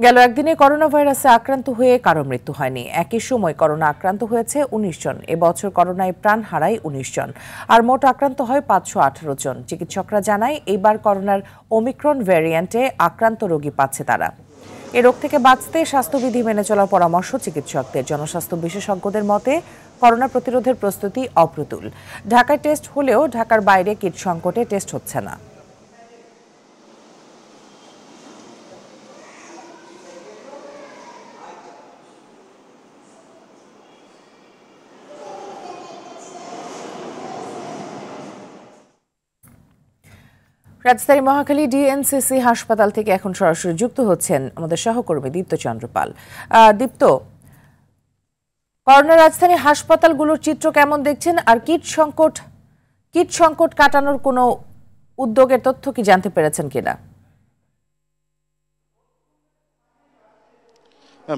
গেল একদিনে করোনা ভাইরাসে আক্রান্ত হয়ে কারো মৃত্যু হয়নি। একই সময় করোনা আক্রান্ত হয়েছে ১৯ জন। এবছর করোনায় প্রাণ হারায় ১৯ জন, আর মোট আক্রান্ত হয় ৫১৮ জন। চিকিৎসকরা জানায় এইবার করোনার ওমিক্রন ভ্যারিয়েন্টে আক্রান্ত রোগী পাচ্ছে তারা। এ রোগ থেকে বাঁচতে স্বাস্থ্যবিধি মেনে চলার পরামর্শ চিকিৎসকদের। জনস্বাস্থ্য বিশেষজ্ঞদের মতে করোনা প্রতিরোধের প্রস্তুতি অপ্রতুল। ঢাকায় টেস্ট হলেও ঢাকার বাইরে কিট সংকটে টেস্ট হচ্ছে না। রাজধানী মহাখালী ডিএনসিসি হাসপাতাল থেকে এখন সরাসরি যুক্ত হচ্ছেন আমাদের সহকর্মী দীপ্ত চন্দ্র পাল। দীপ্ত, করোনা রাজধানী হাসপাতালগুলোর চিত্র কেমন দেখছেন, আর কিট সংকট কাটানোর কোনো উদ্যোগের তথ্য কি জানতে পেরেছেন কিনা?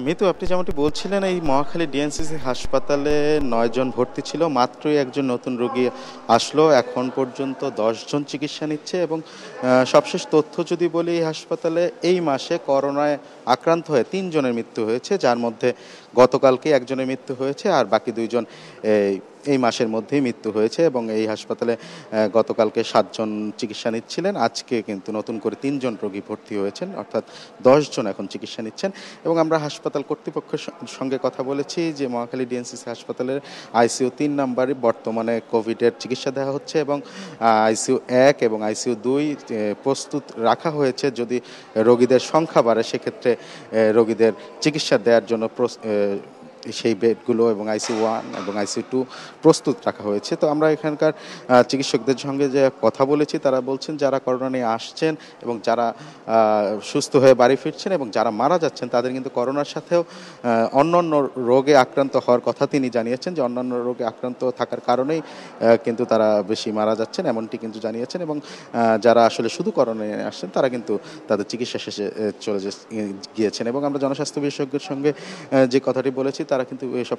মিতু, আপনি যেমনটি বলছিলেন, এই মহাখালী ডিএনসিসি হাসপাতালে 9 জন ভর্তি ছিল, মাত্রই একজন নতুন রোগী আসলো। এখন পর্যন্ত 10 জন চিকিৎসা নিচ্ছে এবং সবশেষ তথ্য যদি বলি, এই হাসপাতালে এই মাসে করোনায় আক্রান্ত হয়ে 3 জনের মৃত্যু হয়েছে, যার মধ্যে গতকালকে একজনের মৃত্যু হয়েছে আর বাকি 2 জন এই মাসের মধ্যেই মৃত্যু হয়েছে। এবং এই হাসপাতালে গতকালকে 7 জন চিকিৎসা নিচ্ছিলেন, আজকে কিন্তু নতুন করে 3 জন রোগী ভর্তি হয়েছেন, অর্থাৎ 10 জন এখন চিকিৎসা নিচ্ছেন। এবং আমরা হাসপাতাল কর্তৃপক্ষের সঙ্গে কথা বলেছি যে মহাখালী ডিএনসিসি হাসপাতালের আইসিইউ 3 নম্বরে বর্তমানে কোভিডের চিকিৎসা দেওয়া হচ্ছে এবং আইসিইউ 1 এবং আইসিইউ 2 প্রস্তুত রাখা হয়েছে। যদি রোগীদের সংখ্যা বাড়ে সেক্ষেত্রে রোগীদের চিকিৎসা দেওয়ার জন্য সেই বেডগুলো এবং আইসিইউ 1 এবং আইসিইউ 2 প্রস্তুত রাখা হয়েছে। তো আমরা এখানকার চিকিৎসকদের সঙ্গে যে কথা বলেছি, তারা বলছেন যারা করোনা নিয়ে আসছেন এবং যারা সুস্থ হয়ে বাড়ি ফিরছেন এবং যারা মারা যাচ্ছেন তাদের কিন্তু করোনার সাথেও অন্যান্য রোগে আক্রান্ত হওয়ার কথা তিনি জানিয়েছেন, যে অন্যান্য রোগে আক্রান্ত থাকার কারণেই কিন্তু তারা বেশি মারা যাচ্ছেন, এমনটি কিন্তু জানিয়েছেন। এবং যারা আসলে শুধু করোনা নিয়ে আসছেন তারা কিন্তু তাদের চিকিৎসা শেষে চলে গিয়েছেন। এবং আমরা জনস্বাস্থ্য বিশেষজ্ঞের সঙ্গে যে কথাটি বলেছি, তারা কিন্তু সব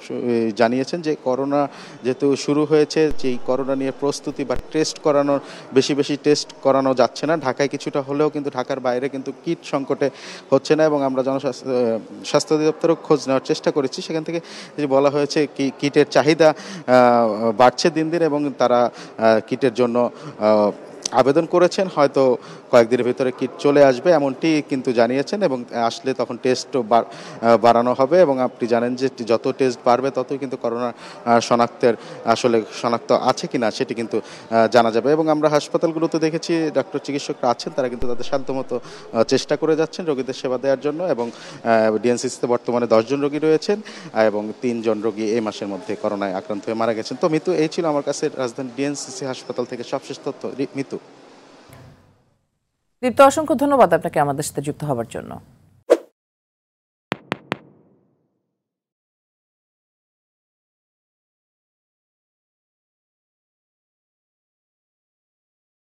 জানিয়েছেন যে করোনা যেহেতু শুরু হয়েছে, যেই করোনা নিয়ে প্রস্তুতি বা টেস্ট করানোর বেশি টেস্ট করানো যাচ্ছে না। ঢাকায় কিছুটা হলেও কিন্তু ঢাকার বাইরে কিন্তু কিট সংকটে হচ্ছে না। এবং আমরা স্বাস্থ্য অধিদপ্তরও খোঁজ নেওয়ার চেষ্টা করেছি, সেখান থেকে যে বলা হয়েছে কিটের চাহিদা বাড়ছে দিন দিন এবং তারা কিটের জন্য আবেদন করেছেন, হয়তো কয়েকদিনের ভিতরে কিট চলে আসবে এমনটি কিন্তু জানিয়েছেন। এবং আসলে তখন টেস্টও বাড়ানো হবে। এবং আপনি জানেন যে যত টেস্ট বাড়বে ততই কিন্তু করোনা শনাক্ত আছে কিনা সেটি কিন্তু জানা যাবে। এবং আমরা হাসপাতালগুলোতে দেখেছি ডক্টর চিকিৎসকরা আছেন, তারা কিন্তু তাদের সাধ্যমতো চেষ্টা করে যাচ্ছেন রোগীদের সেবা দেওয়ার জন্য। এবং ডিএনসিসিতে বর্তমানে 10 জন রোগী রয়েছেন এবং 3 জন রোগী এই মাসের মধ্যে করোনায় আক্রান্ত হয়ে মারা গেছেন। তো মিতু, এই ছিল আমার কাছে রাজধানী ডিএনসিসি হাসপাতাল থেকে সবশেষ তথ্য। মিতু। দীপ্ত, অসংখ্য ধন্যবাদ আপনাকে আমাদের সাথে যুক্ত হওয়ার জন্য।